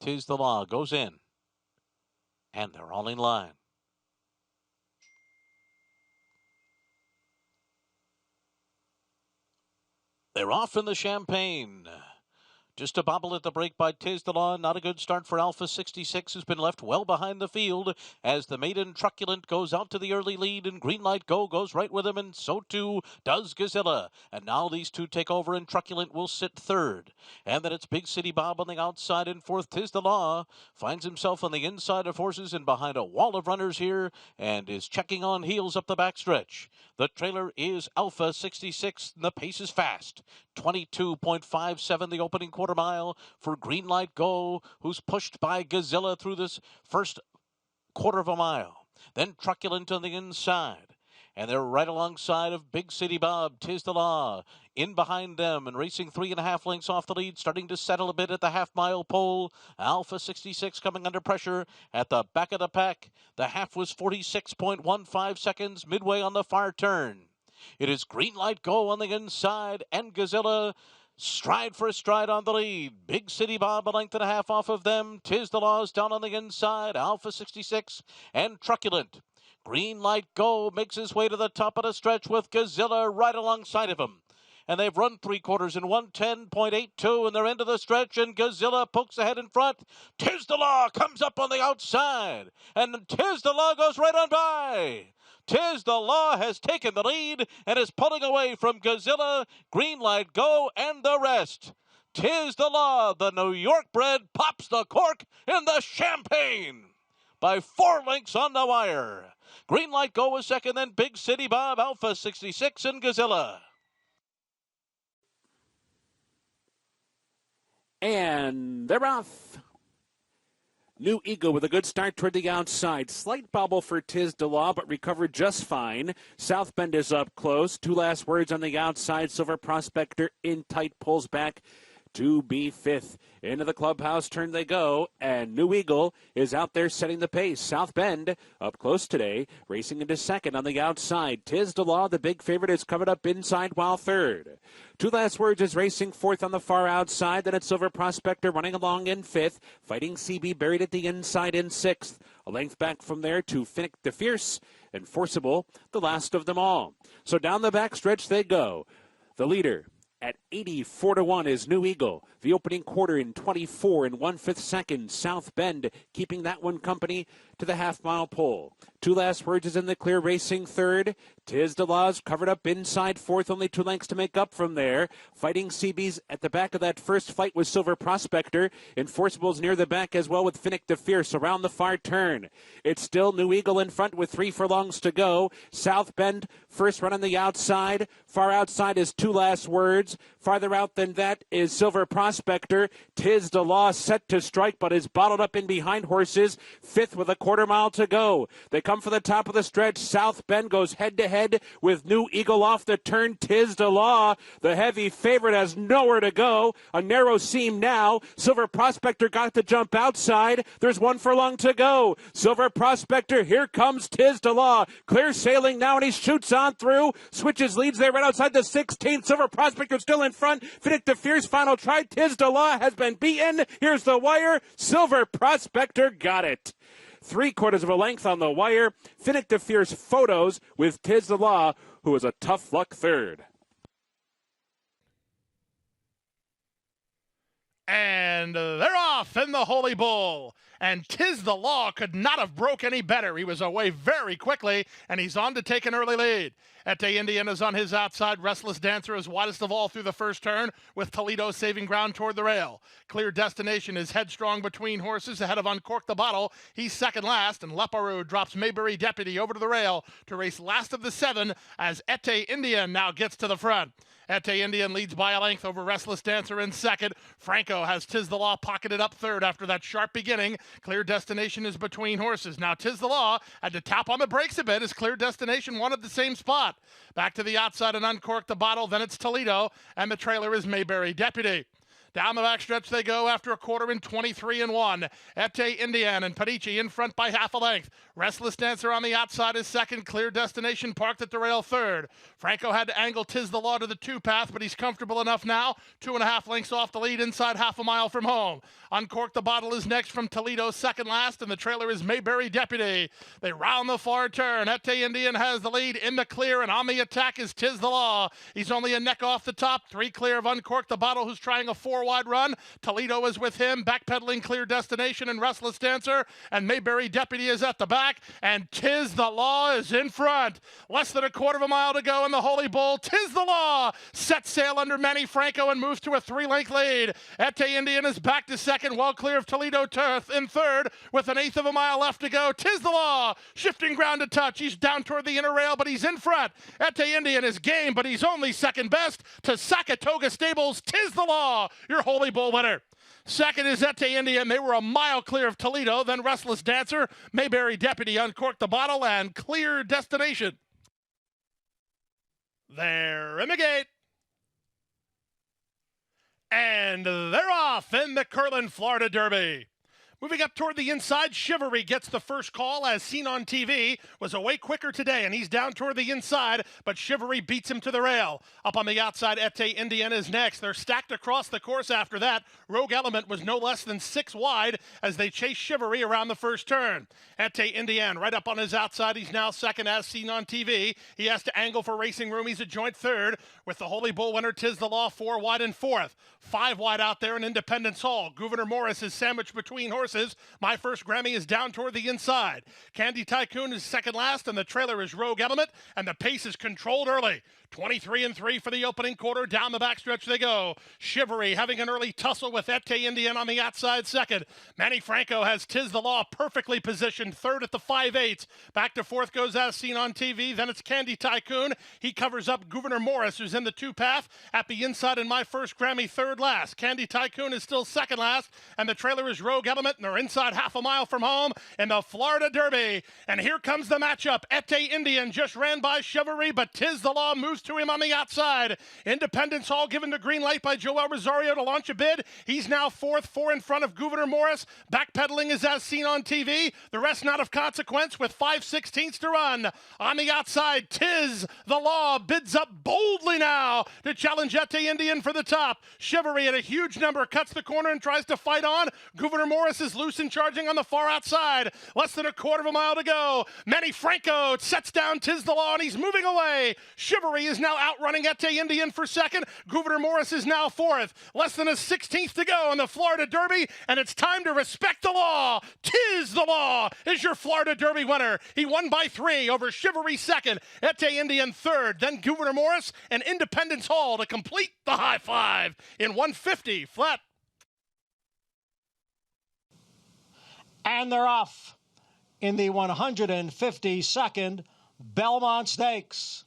Tiz the Law goes in. And they're all in line. They're off in the Champagne. Just a bobble at the break by Tiz the Law. Not a good start for Alpha 66, who's been left well behind the field as the maiden Truculent goes out to the early lead, and Green Light Go goes right with him, and so too does Gazilla. And now these two take over, and Truculent will sit third. And then it's Big City Bob on the outside, and fourth Tiz the Law finds himself on the inside of horses and behind a wall of runners here, and is checking on heels up the backstretch. The trailer is Alpha 66, and the pace is fast. 22.57 the opening quarter mile for Green Light Go, who's pushed by Gazilla through this first quarter of a mile. Then Truculent on the inside. And they're right alongside of Big City Bob. Tiz the Law in behind them and racing 3.5 lengths off the lead, starting to settle a bit at the half-mile pole. Alpha 66 coming under pressure at the back of the pack. The half was 46.15 seconds midway on the far turn. It is Green Light Go on the inside, and Gazilla stride for a stride on the lead. Big City Bob a length and a half off of them. Tiz the Law's down on the inside. Alpha 66 and Truculent. Green Light Go makes his way to the top of the stretch with Gazilla right alongside of him. And they've run 3/4 in 1:10.82, and they're into the stretch, and Gazilla pokes ahead in front. Tiz the Law comes up on the outside, and Tiz the Law goes right on by. Tiz the Law has taken the lead and is pulling away from Gazilla, Green Light Go, and the rest. Tiz the Law, the New York bred, pops the cork in the Champagne by 4 lengths on the wire. Green Light Go was second, then Big City Bob, Alpha 66, and Gazilla. And they're off. New Eagle with a good start toward the outside. Slight bobble for Tiz the Law, but recovered just fine. South Bend is up close. 2 last words on the outside. Silver Prospector in tight, pulls back to be fifth. Into the clubhouse turn they go, and New Eagle is out there setting the pace. South Bend up close today, racing into second on the outside. Tiz the Law, the big favorite, is covered up inside while third. 2 last words is racing fourth on the far outside. Then it's Silver Prospector running along in fifth. Fighting CB buried at the inside in sixth. A length back from there to Finnick the Fierce, and Forcible, the last of them all. So down the back stretch they go. The leader at 84-1 is New Eagle. The opening quarter in 24 1/5 seconds. South Bend keeping that one company to the half-mile pole. 2 last words is in the clear, racing third. Tiz the Law's covered up inside fourth, only 2 lengths to make up from there. Fighting CB's at the back of that first fight with Silver Prospector. Enforcible's near the back as well with Finnick the Fierce around the far turn. It's still New Eagle in front with 3 furlongs to go. South Bend first run on the outside. Far outside is 2 last words. Farther out than that is Silver Prospector. Tiz the Law set to strike, but is bottled up in behind horses. Fifth with a quarter mile to go. They come for the top of the stretch. South Bend goes head-to-head with New Eagle off the turn. Tiz the Law, the heavy favorite, has nowhere to go. A narrow seam now. Silver Prospector got the jump outside. There's 1 furlong to go. Silver Prospector, here comes Tiz the Law. Clear sailing now, and he shoots on through. Switches leads there right outside the 16th. Silver Prospector still in front. Finnick the Fierce, final try. Tiz the Law has been beaten. Here's the wire. Silver Prospector got it. 3/4 of a length on the wire. Finnick the Fierce photos with Tiz the Law, who is a tough luck third. And they're off in the Holy Bull. And Tiz the Law could not have broke any better. He was away very quickly, and he's on to take an early lead. Ete Indian is on his outside. Restless Dancer is widest of all through the first turn, with Toledo saving ground toward the rail. Clear Destination is headstrong between horses ahead of Uncork the Bottle. He's second last, and Leparoux drops Mayberry Deputy over to the rail to race last of the 7 as Ete Indian now gets to the front. Ete Indian leads by a length over Restless Dancer in second. Franco has Tiz the Law pocketed up third after that sharp beginning. Clear Destination is between horses. Now Tiz the Law had to tap on the brakes a bit as Clear Destination wanted the same spot. Back to the outside and Uncork the Bottle. Then it's Toledo, and the trailer is Mayberry Deputy. Down the backstretch they go after a quarter in 23-1. Ete Indian and Padici in front by half a length. Restless Dancer on the outside is second. Clear Destination parked at the rail third. Franco had to angle Tiz the Law to the two path, but he's comfortable enough now. 2.5 lengths off the lead inside half a mile from home. Uncork the Bottle is next from Toledo, second last, and the trailer is Mayberry Deputy. They round the far turn. Ete Indian has the lead in the clear, and on the attack is Tiz the Law. He's only a neck off the top. 3 clear of Uncork the Bottle, who's trying a 4-wide run. Toledo is with him, backpedaling Clear Destination and Restless Dancer, and Mayberry Deputy is at the back, and Tiz the Law is in front. Less than a quarter of a mile to go in the Holy Bull. Tiz the Law sets sail under Manny Franco and moves to a 3-length lead. Ete Indian is back to second, well clear of Toledo in third, with an 1/8 of a mile left to go. Tiz the Law shifting ground to touch. He's down toward the inner rail, but he's in front. Ete Indian is game, but he's only second best to Sakatoga Stables. Tiz the Law, your Holy Bull winner. Second is Ete Indian. They were a mile clear of Toledo. Then Restless Dancer, Mayberry Deputy, Uncorked the Bottle, and Clear Destination. They're in the gate. And they're off in the Curlin, Florida Derby. Moving up toward the inside, Chivalry gets the first call, as seen on TV. Was away quicker today, and he's down toward the inside, but Chivalry beats him to the rail. Up on the outside, Ete Indian is next. They're stacked across the course after that. Rogue Element was no less than 6 wide as they chase Chivalry around the first turn. Ete Indian right up on his outside. He's now second, as seen on TV. He has to angle for racing room. He's a joint third, with the Holy Bull winner Tiz the Law 4 wide and fourth. 5 wide out there in Independence Hall. Gouverneur Morris is sandwiched between horses. My First Grammy is down toward the inside. Candy Tycoon is second last, and the trailer is Rogue Element, and the pace is controlled early. 23-3 for the opening quarter. Down the backstretch they go. Chivalry having an early tussle with Ete Indian on the outside second. Manny Franco has Tiz the Law perfectly positioned third at the 5/8. Back to fourth goes as seen on TV. Then it's Candy Tycoon. He covers up Gouverneur Morris, who's in the two path. At the inside in My First Grammy, third last. Candy Tycoon is still second last, and the trailer is Rogue Element, and they're inside half a mile from home in the Florida Derby. And here comes the matchup. Ete Indian just ran by Chivalry, but Tiz the Law moves to him on the outside. Independence Hall given the green light by Joel Rosario to launch a bid. He's now fourth, 4 in front of Gouverneur Morris. Backpedaling is as seen on TV. The rest not of consequence with 5/16 to run. On the outside, Tiz the Law bids up boldly now to challenge Ete Indian for the top. Chivalry at a huge number cuts the corner and tries to fight on. Gouverneur Morris is loose and charging on the far outside. Less than a quarter of a mile to go. Manny Franco sets down Tiz the Law, and he's moving away. Chivalry is now outrunning Ete Indian for second. Gouverneur Morris is now fourth. Less than a 16th to go in the Florida Derby, and it's time to respect the law. Tiz the Law is your Florida Derby winner. He won by 3 over Chivalry second, Ete Indian third, then Gouverneur Morris and Independence Hall to complete the high five in 150 flat. And they're off in the 152nd Belmont Stakes.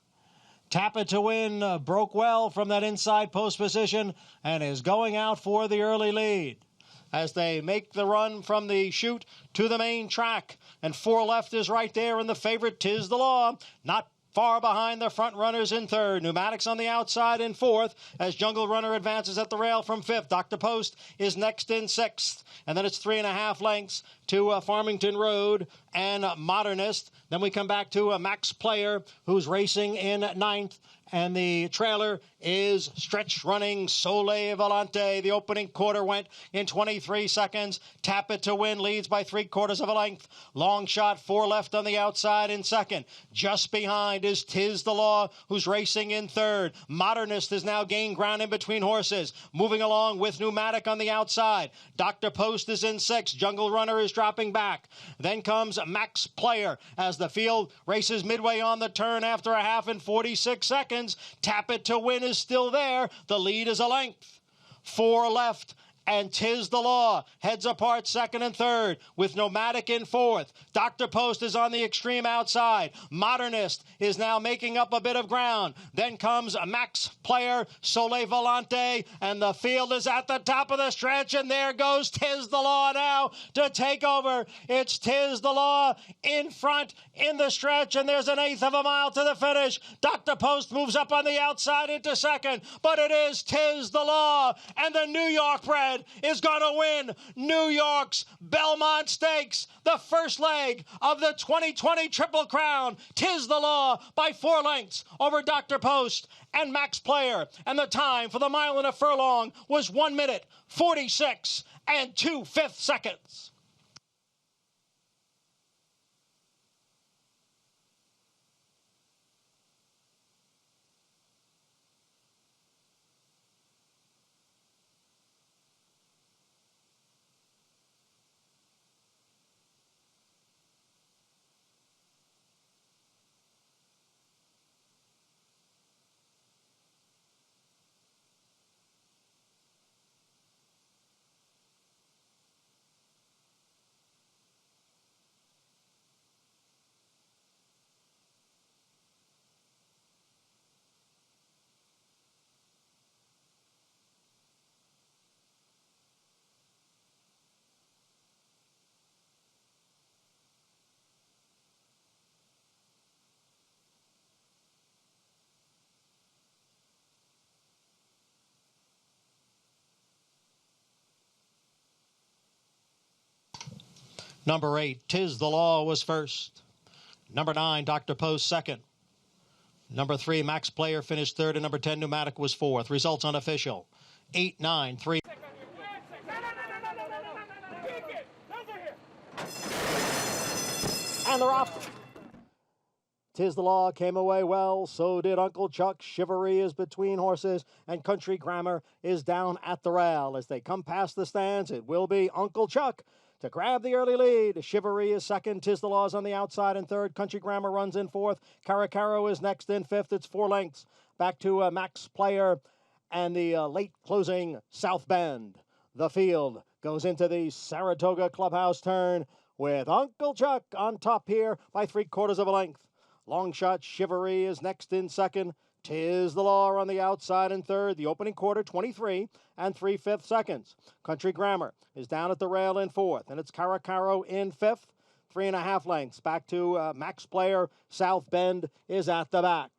Tap It to Win broke well from that inside post position and is going out for the early lead as they make the run from the chute to the main track. And 4 left is right there in the favorite Tiz the Law. Not far behind the front runners in third. Pneumatics on the outside in fourth as Jungle Runner advances at the rail from fifth. Dr. Post is next in sixth. And then it's 3.5 lengths to Farmington Road and Modernist. Then we come back to Max Player, who's racing in ninth. And the trailer is Stretch Running Sole Volante. The opening quarter went in 23 seconds. Tap It to Win leads by 3/4 of a length. Long Shot 4 left on the outside in second. Just behind is Tiz the Law, who's racing in third. Modernist has now gained ground in between horses. Moving along with Pneumatic on the outside. Dr. Post is in sixth. Jungle Runner is dropping back. Then comes Max Player as the field races midway on the turn after a half in 46 seconds. Tap It to Win is still there. The lead is a length. 4 left. and Tiz the Law heads apart second and third with Nomadic in fourth. Dr. Post is on the extreme outside. Modernist is now making up a bit of ground. Then comes Max Player, Sole Volante, and the field is at the top of the stretch, and there goes Tiz the Law now to take over. It's Tiz the Law in front in the stretch, and there's an eighth of a mile to the finish. Dr. Post moves up on the outside into second, but it is Tiz the Law, and the New York bred is going to win New York's Belmont Stakes, the first leg of the 2020 Triple Crown. Tiz the Law by 4 lengths over Dr. Post and Max Player, and the time for the mile and a furlong was 1 minute 46 and 2/5 seconds. Number 8, Tiz the Law was first. Number 9, Dr. Post second. Number 3, Max Player finished third, and number 10, Pneumatic was fourth. Results unofficial. 8, 9, 3. And they're off. Tiz the Law came away well, so did Uncle Chuck. Chivalry is between horses, and Country Grammar is down at the rail. As they come past the stands, it will be Uncle Chuck to grab the early lead. Chivalry is second. Tiz the Law is on the outside in third. Country Grammar runs in fourth. Caracaro is next in fifth. It's 4 lengths. Back to Max Player and the late closing South Bend. The field goes into the Saratoga Clubhouse turn with Uncle Chuck on top here by 3/4 of a length. Long shot Chivalry is next in second. Tiz the Law on the outside in third. The opening quarter, 23 and 3/5 seconds. Country Grammar is down at the rail in fourth, and it's Caracaro in fifth, 3.5 lengths. Back to Max Player. South Bend is at the back.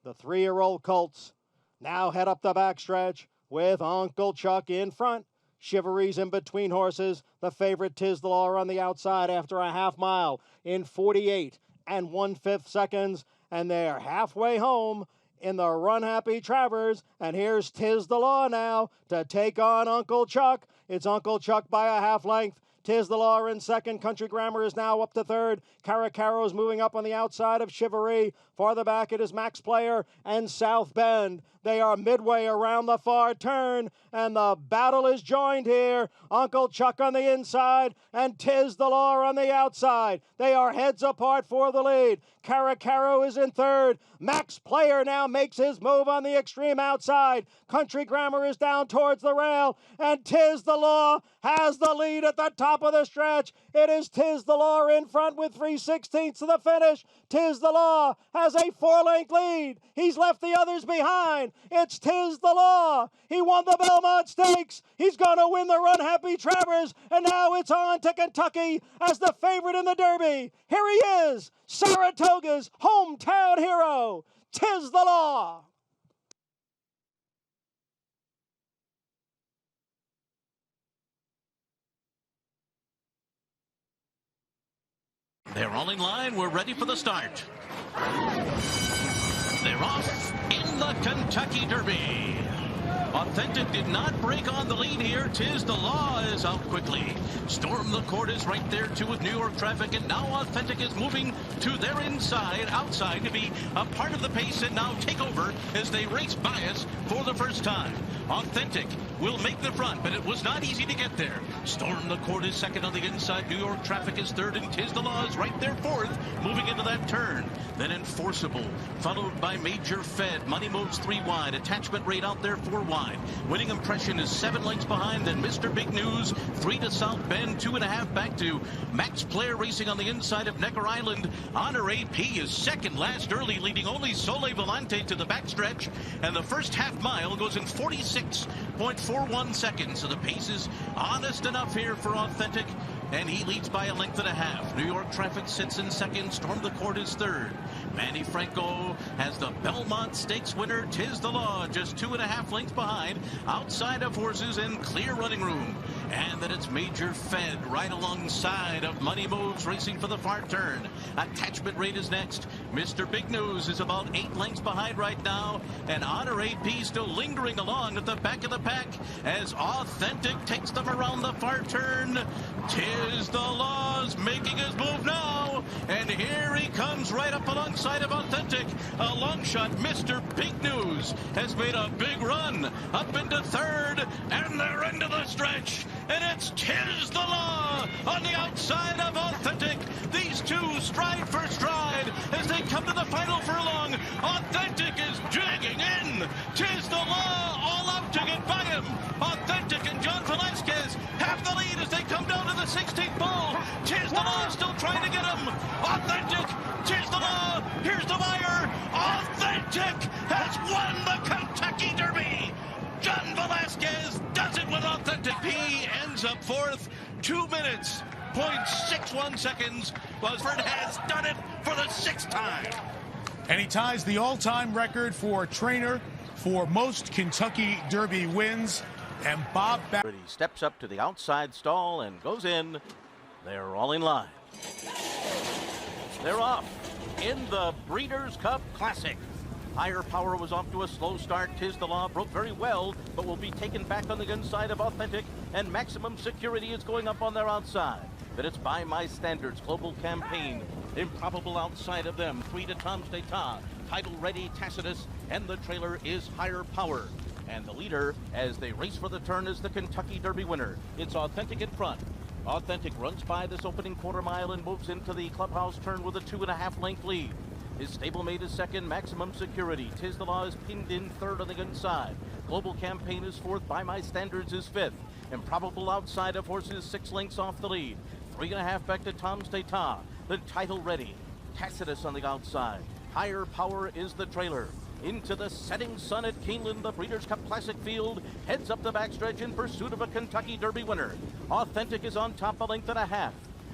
The 3-year-old colts now head up the backstretch with Uncle Chuck in front. Chivalry's in between horses. The favorite Tiz the Law on the outside after a half mile in 48 and 1/5 seconds, and they're halfway home in the run-happy Travers, and here's Tiz the Law now to take on Uncle Chuck. It's Uncle Chuck by a half length. Tiz the Law in second. Country Grammar is now up to third. Caracaro's moving up on the outside of Chivalry. Farther back it is Max Player and South Bend. They are midway around the far turn, and the battle is joined here. Uncle Chuck on the inside and Tiz the Law on the outside. They are heads apart for the lead. Caracaro is in third. Max Player now makes his move on the extreme outside. Country Grammar is down towards the rail, and Tiz the Law has the lead at the top of the stretch. It is Tiz the Law in front with 3/16 to the finish. Tiz the Law has a 4-length lead. He's left the others behind. It's Tiz the Law. He won the Belmont Stakes. He's going to win the Run Happy Travers, and now it's on to Kentucky as the favorite in the Derby. Here he is, Saratoga's hometown hero, Tiz the Law. They're all in line. We're ready for the start. They're off in the Kentucky Derby. Authentic did not break on the lead here. Tiz the Law is out quickly. Storm the Court is right there too with New York traffic, and now Authentic is moving to their outside to be a part of the pace and now take over as they race by us for the first time. Authentic will make the front, but it was not easy to get there. Storm the Court is second on the inside. New York Traffic is third, and Tiz the Law is right there fourth, moving into that turn. Then Enforceable, followed by Major Fed. Money Moves 3 wide. Attachment Rate out there 4 wide. Winning Impression is 7 lengths behind. Then Mr. Big News, 3 to South Bend, 2.5 back to Max Player racing on the inside of Necker Island. Honor AP is second last early, leading only Sole Volante to the backstretch. And the first half mile goes in 46.41 seconds. So the pace is honest enough here for Authentic. And he leads by a length and a half. New York Traffic sits in second. Storm the Court is third. Manny Franco has the Belmont Stakes winner, Tiz the Law, just 2.5 lengths behind, outside of horses and clear running room. And then it's Major Fed right alongside of Money Moves racing for the far turn. Attachment Rate is next. Mr. Big News is about 8 lengths behind right now. And Honor AP still lingering along at the back of the pack as Authentic takes them around the far turn. Tiz the Law's making his move now. And here he comes right up alongside of Authentic. A long shot, Mr. Big News has made a big run up into third. And they're into the stretch. And it's Tiz the Law on the outside of Authentic. These two stride for stride as they come to the final furlong. Authentic is dragging in. Tiz the Law all out to get by him. Authentic and John Velasquez have the lead as they come down to the 16th pole. Tiz the Law still trying to get him. Authentic, Tiz the Law, here's the wire. Authentic has won the Kentucky Derby. John Velasquez does it with Authentic. He ends up fourth, 2 minutes, 0.61 seconds. Buzzford has done it for the 6th time. And he ties the all-time record for trainer for most Kentucky Derby wins. And Bob He steps up to the outside stall and goes in. They're all in line. They're off in the Breeders' Cup Classic. Higher Power was off to a slow start. Tiz the Law broke very well, but will be taken back on the inside of Authentic, and Maximum Security is going up on their outside. But it's By My Standards, Global Campaign, Improbable outside of them. 3 to Tom Stata, Title Ready, Tacitus, and the trailer is Higher Power. And the leader, as they race for the turn, is the Kentucky Derby winner. It's Authentic in front. Authentic runs by this opening quarter mile and moves into the clubhouse turn with a 2.5 length lead. His stablemate is second, Maximum Security. Tiz the Law is pinned in third on the inside. Global Campaign is fourth, By My Standards is fifth. Improbable outside of horses, 6 lengths off the lead. 3.5 back to Tom Stata. The Title Ready. Tacitus on the outside. Higher Power is the trailer. Into the setting sun at Keeneland, the Breeders' Cup Classic field heads up the backstretch in pursuit of a Kentucky Derby winner. Authentic is on top, a length and a half.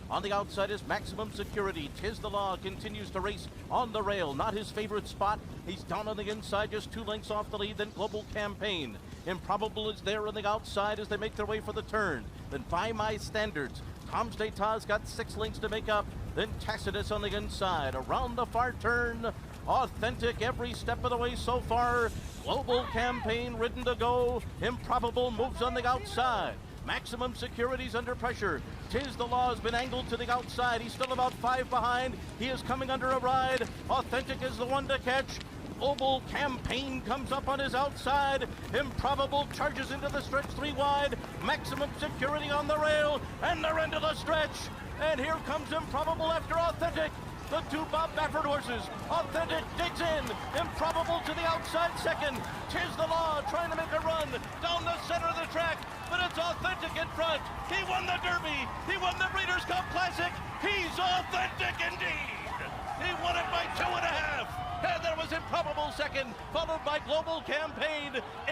On the outside is Maximum Security. Tiz the Law continues to race on the rail. Not his favorite spot. He's down on the inside, just 2 lengths off the lead. Then Global Campaign. Improbable is there on the outside as they make their way for the turn. Then By My Standards. Tom Stata's got 6 lengths to make up. Then Tacitus on the inside. Around the far turn. Authentic every step of the way so far. Global Campaign ridden to go. Improbable moves on the outside. Maximum Security's under pressure. Tiz the Law has been angled to the outside. He's still about 5 behind. He is coming under a ride. Authentic is the one to catch. Global Campaign comes up on his outside. Improbable charges into the stretch 3 wide. Maximum Security on the rail. And they're into the stretch. And here comes Improbable after Authentic. The 2 Bob Baffert horses. Authentic digs in. Improbable to the outside second. Tiz the Law trying to make a run down the center of the track. But it's Authentic in front. He won the Derby. He won the Breeders' Cup Classic. He's Authentic indeed. He won it by 2.5. And there was Improbable second, followed by Global Campaign.